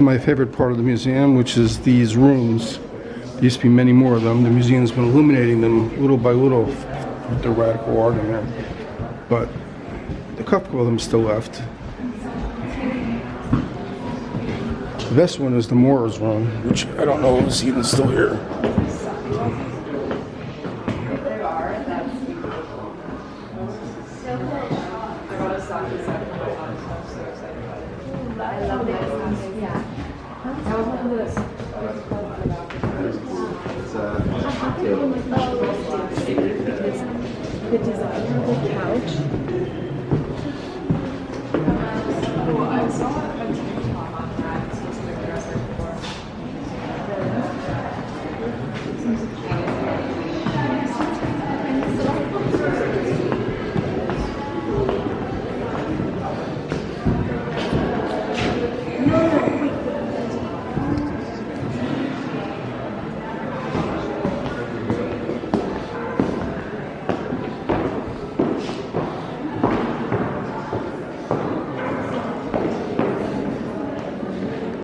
My favorite part of the museum, which is these rooms. There used to be many more of them. The museum's been illuminating them little by little with the radical art in there. But a couple of them still left. The best one is the Moors room, which I don't know if it's even still here. The designer of the couch